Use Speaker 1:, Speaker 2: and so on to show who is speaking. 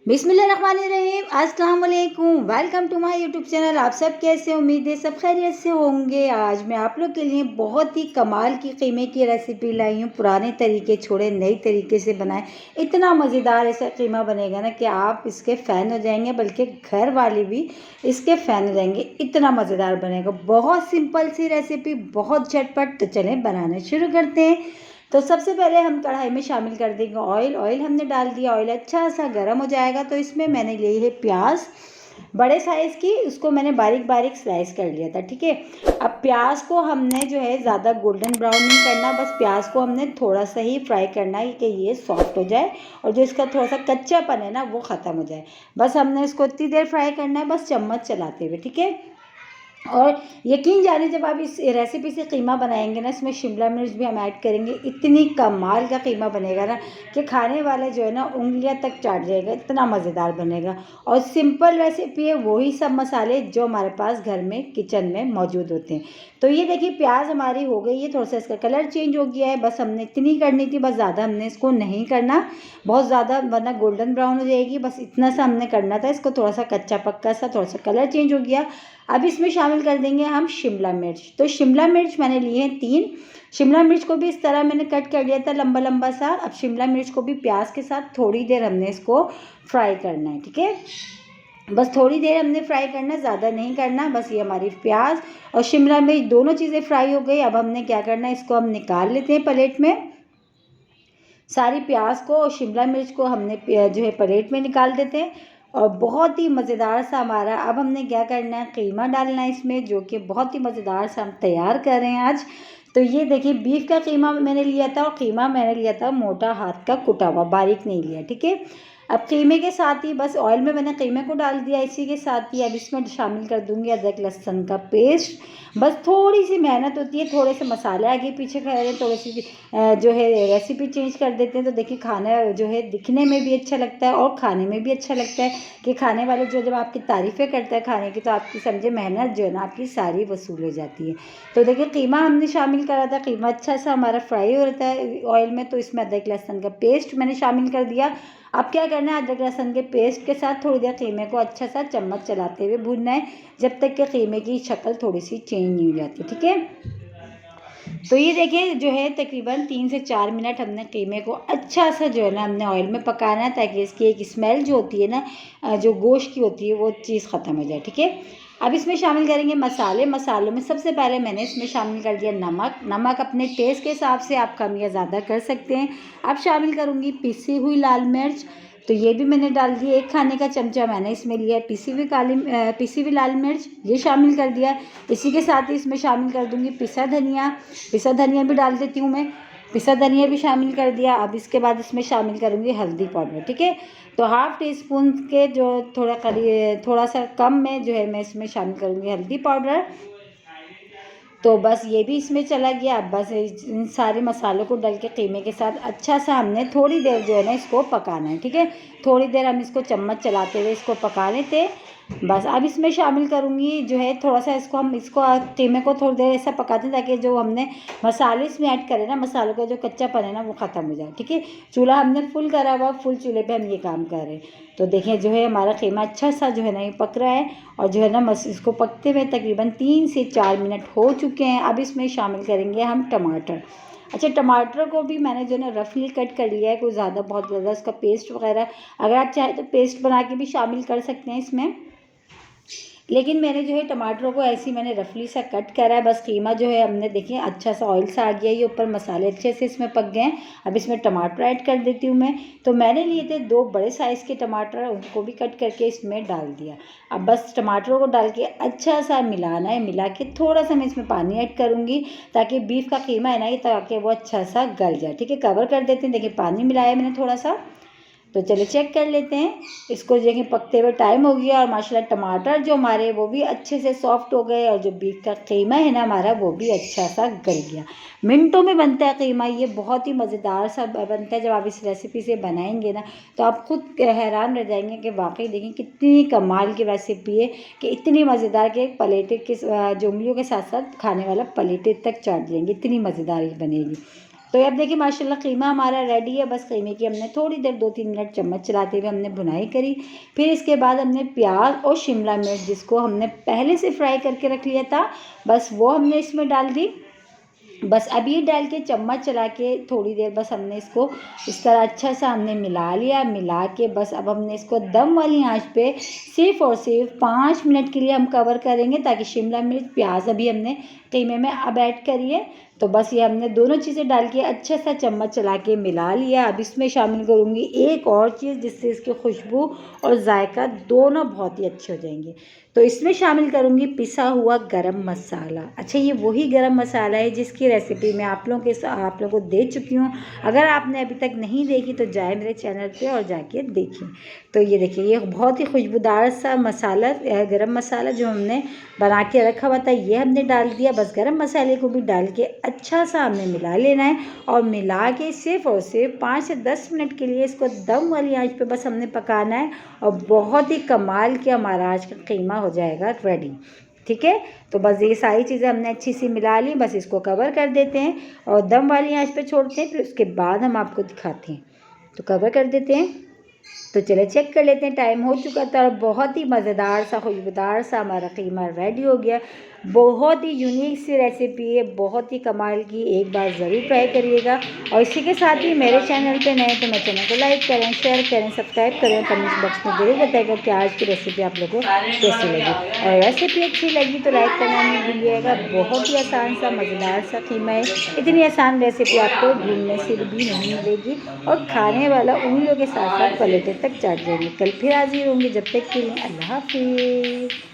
Speaker 1: बिस्मिल्लाहिर्रहमानिर्रहीम, अस्सलाम वालेकुम। Welcome to my YouTube channel. आप सब कैसे? उम्मीद है सब खैरियत से होंगे। आज मैं आप लोग के लिए बहुत ही कमाल की कीमे की रेसिपी लाई हूँ। पुराने तरीके छोड़े नए तरीके से बनाए। इतना मज़ेदार ऐसा कीमा बनेगा ना कि आप इसके फ़ैन हो जाएंगे, बल्कि घर वाले भी इसके फ़ैन हो जाएंगे। इतना मज़ेदार बनेगा। बहुत सिंपल सी रेसिपी, बहुत झटपट। तो चलें बनाना शुरू करते हैं। तो सबसे पहले हम कढ़ाई में शामिल कर देंगे ऑयल हमने डाल दिया। ऑयल अच्छा सा गर्म हो जाएगा तो इसमें मैंने ली है प्याज, बड़े साइज़ की। उसको मैंने बारीक बारीक स्लाइस कर लिया था, ठीक है। अब प्याज को हमने जो है ज़्यादा गोल्डन ब्राउन नहीं करना, बस प्याज को हमने थोड़ा सा ही फ्राई करना है कि ये सॉफ्ट हो जाए और जो इसका थोड़ा सा कच्चापन है ना वो ख़त्म हो जाए। बस हमने इसको इतनी देर फ्राई करना है, बस चम्मच चलाते हुए, ठीक है। और यकीन जाने जब आप इस रेसिपी से कीमा बनाएंगे ना, इसमें शिमला मिर्च भी हम ऐड करेंगे। इतनी कमाल का कीमा बनेगा ना कि खाने वाला जो है ना उंगलियां तक चाट जाएगा। इतना मज़ेदार बनेगा और सिंपल रेसिपी है। वही सब मसाले जो हमारे पास घर में किचन में मौजूद होते हैं। तो ये देखिए प्याज हमारी हो गई है, थोड़ा सा इसका कलर चेंज हो गया है। बस हमने इतनी करनी थी, बस ज़्यादा हमने इसको नहीं करना, बहुत ज़्यादा वरना गोल्डन ब्राउन हो जाएगी। बस इतना सा हमने करना था। इसको थोड़ा सा कच्चा पक्का सा, थोड़ा सा कलर चेंज हो गया। अब इसमें शामिल कर देंगे हम शिमला मिर्च। तो शिमला मिर्च मैंने लिए हैं 3। शिमला मिर्च को भी इस तरह मैंने कट कर लिया था लंबा लंबा सा। अब शिमला मिर्च को भी प्याज के साथ थोड़ी देर हमने इसको फ्राई करना है, ठीक है। बस थोड़ी देर हमने फ्राई करना, ज़्यादा नहीं करना। बस ये हमारी प्याज और शिमला मिर्च दोनों चीज़ें फ्राई हो गई। अब हमने क्या करना है, इसको हम निकाल लेते हैं प्लेट में। सारी प्याज को और शिमला मिर्च को हमने जो है प्लेट में निकाल देते हैं। और बहुत ही मज़ेदार सा हमारा अब हमने क्या करना है, कीमा डालना है इसमें, जो कि बहुत ही मज़ेदार सा हम तैयार कर रहे हैं आज। तो ये देखिए बीफ का कीमा मैंने लिया था और कीमा मैंने लिया था मोटा हाथ का कुटा हुआ, बारीक नहीं लिया, ठीक है। अब कीमे के साथ ही बस ऑयल में मैंने कीमे को डाल दिया। इसी के साथ ही अब इसमें शामिल कर दूंगी अदरक लहसुन का पेस्ट। बस थोड़ी सी मेहनत होती है, थोड़े से मसाले आगे पीछे कर रहे हैं, थोड़ी सी जो है रेसिपी चेंज कर देते हैं। तो देखिए खाना जो है दिखने में भी अच्छा लगता है और खाने में भी अच्छा लगता है कि खाने वाले जो जब आपकी तारीफ़ें करता है खाने की, तो आपकी समझे मेहनत जो है ना आपकी सारी वसूल हो जाती है। तो देखिए कीमा हमने शामिल करा था, कीमा अच्छा सा हमारा फ्राई हो रहा है ऑयल में। तो इसमें अदरक लहसुन का पेस्ट मैंने शामिल कर दिया। अब क्या करना है, अदरक लहसुन के पेस्ट के साथ थोड़ी देर कीमे को अच्छा सा चम्मच चलाते हुए भूनना है, जब तक कि कीमे की शक्ल थोड़ी सी चेंज नहीं हो जाती, ठीक है। तो ये देखिए जो है तकरीबन 3 से 4 मिनट हमने कीमे को अच्छा सा जो है ना हमने ऑयल में पकाना है, ताकि इसकी एक स्मेल जो होती है ना जो गोश्त की होती है वो चीज़ ख़त्म हो जाए, ठीक है। अब इसमें शामिल करेंगे मसाले। मसालों में सबसे पहले मैंने इसमें शामिल कर दिया नमक। नमक अपने टेस्ट के हिसाब से आप कम या ज़्यादा कर सकते हैं। अब शामिल करूँगी पिसी हुई लाल मिर्च। तो ये भी मैंने डाल दी, 1 खाने का चमचा मैंने इसमें लिया पिसी हुई लाल मिर्च, ये शामिल कर दिया। इसी के साथ ही इसमें शामिल कर दूंगी पिसा धनिया। पिसा धनिया भी डाल देती हूँ मैं, पिसा धनिया भी शामिल कर दिया। अब इसके बाद इसमें शामिल करूँगी हल्दी पाउडर, ठीक है। तो हाफ़ टी स्पून के जो थोड़ा सा कम में जो है मैं इसमें शामिल करूँगी हल्दी पाउडर। तो बस ये भी इसमें चला गया। अब बस इन सारे मसालों को डाल के कीमे के साथ अच्छा सा हमने थोड़ी देर जो है ना इसको पकाना है, ठीक है। थोड़ी देर हम इसको चम्मच चलाते हुए इसको पका लेते हैं। बस अब इसमें शामिल करूँगी जो है थोड़ा सा इसको कीमे को थोड़ी देर ऐसा पकाते हैं ताकि जो हमने मसाले इसमें ऐड करे ना, मसालों का जो कच्चापन है ना वो ख़त्म हो जाए, ठीक है। चूल्हा हमने फुल करा हुआ, फुल चूल्हे पे हम ये काम कर रहे हैं। तो देखें जो है हमारा कीमा अच्छा सा जो है ना ये पक रहा है और जो है ना इसको पकते हुए तकरीबन 3 से 4 मिनट हो चुके हैं। अब इसमें शामिल करेंगे हम टमाटर। अच्छा, टमाटर को भी मैंने जो है ना रफली कट कर लिया है, कोई ज़्यादा बहुत ज़्यादा इसका पेस्ट वगैरह, अगर आप चाहें तो पेस्ट बना के भी शामिल कर सकते हैं इसमें, लेकिन मैंने जो है टमाटरों को ऐसे ही मैंने रफली सा कट करा है। बस कीमा जो है हमने देखिए अच्छा सा ऑयल सा आ गया, ये ऊपर मसाले अच्छे से इसमें पक गए हैं। अब इसमें टमाटर ऐड कर देती हूँ मैं। तो मैंने लिए थे 2 बड़े साइज़ के टमाटर, उनको भी कट करके इसमें डाल दिया। अब बस टमाटरों को डाल के अच्छा सा मिलाना है। मिला के थोड़ा सा मैं इसमें पानी ऐड करूँगी ताकि बीफ का कीमा है ना ये ताकि वो अच्छा सा गल जाए, ठीक है। कवर कर देते हैं। देखिए पानी मिलाया मैंने थोड़ा सा। तो चलिए चेक कर लेते हैं इसको। देखिए पकते हुए टाइम हो गया और माशाल्लाह टमाटर जो हमारे वो भी अच्छे से सॉफ्ट हो गए और जो बीफ का कीमा है ना हमारा वो भी अच्छा सा गल गया। मिनटों में बनता है कीमा, ये बहुत ही मज़ेदार सा बनता है। जब आप इस रेसिपी से बनाएंगे ना तो आप खुद हैरान रह जाएंगे कि वाकई देखिए कितनी कमाल की रेसिपी है कि इतनी मज़ेदार के प्लेटें के जो उंगलियों के साथ साथ खाने वाला प्लेटें तक चाट देंगे, इतनी मज़ेदार बनेगी। तो अब देखिए माशाल्लाह कीमा हमारा रेडी है। बस कीमे की हमने थोड़ी देर 2-3 मिनट चम्मच चलाते हुए हमने भुनाई करी। फिर इसके बाद हमने प्याज और शिमला मिर्च जिसको हमने पहले से फ्राई करके रख लिया था, बस वो हमने इसमें डाल दी। बस अब ये डाल के चम्मच चला के थोड़ी देर बस हमने इसको इस तरह अच्छा सा हमने मिला लिया। मिला के बस अब हमने इसको दम वाली आंच पे सिर्फ़ और सिर्फ 5 मिनट के लिए हम कवर करेंगे, ताकि शिमला मिर्च प्याज अभी हमने कीमे में अब ऐड करी है। तो बस ये हमने दोनों चीज़ें डाल के अच्छा सा चम्मच चला के मिला लिया। अब इसमें शामिल करूँगी एक और चीज़ जिससे इसकी खुशबू और जायका दोनों बहुत ही अच्छे हो जाएंगे। तो इसमें शामिल करूँगी पिसा हुआ गरम मसाला। अच्छा, ये वही गरम मसाला है जिसकी रेसिपी मैं आप लोगों को दे चुकी हूँ। अगर आपने अभी तक नहीं देखी तो जाए मेरे चैनल पे और जाके देखें। तो ये देखिए, ये बहुत ही खुशबूदार सा मसाला गरम मसाला जो हमने बना के रखा हुआ था ये हमने डाल दिया। बस गरम मसाले को भी डाल के अच्छा सा हमने मिला लेना है और मिला के सिर्फ और सिर्फ 5 से 10 मिनट के लिए इसको दम वाली आंच पे बस हमने पकाना है। और बहुत ही कमाल के हमारा आज का कीमा हो जाएगा रेडी। ठीक है, तो बस ये सारी चीज़ें हमने अच्छी सी मिला ली। बस इसको कवर कर देते हैं और दम वाली आंच पे छोड़ते हैं, फिर उसके बाद हम आपको दिखाते हैं। तो कवर कर देते हैं। तो चले चेक कर लेते हैं, टाइम हो चुका था और बहुत ही मज़ेदार सा खुशबूदार सा हमारा कीमा रेडी हो गया। बहुत ही यूनिक सी रेसिपी है, बहुत ही कमाल की। एक बार ज़रूर ट्राई करिएगा। और इसी के साथ ही मेरे चैनल पे नए तो मेरे चैनल को लाइक करें, शेयर करें, सब्सक्राइब करें। कमेंट बॉक्स में ज़रूर बताइएगा कि आज की रेसिपी आप लोगों को कैसी लगी। और रेसिपी अच्छी लगी तो लाइक करना नहीं भूलिएगा। बहुत ही आसान सा मज़ेदार सा कीमा है। इतनी आसान रेसिपी आपको ढूंढने से भी नहीं मिलेगी और खाने वाला उंगलियों के साथ साथ पलटे तक चाट जाएंगे। कल फिर हाजिर होंगे, जब तक के लिए अल्लाह हाफिज़।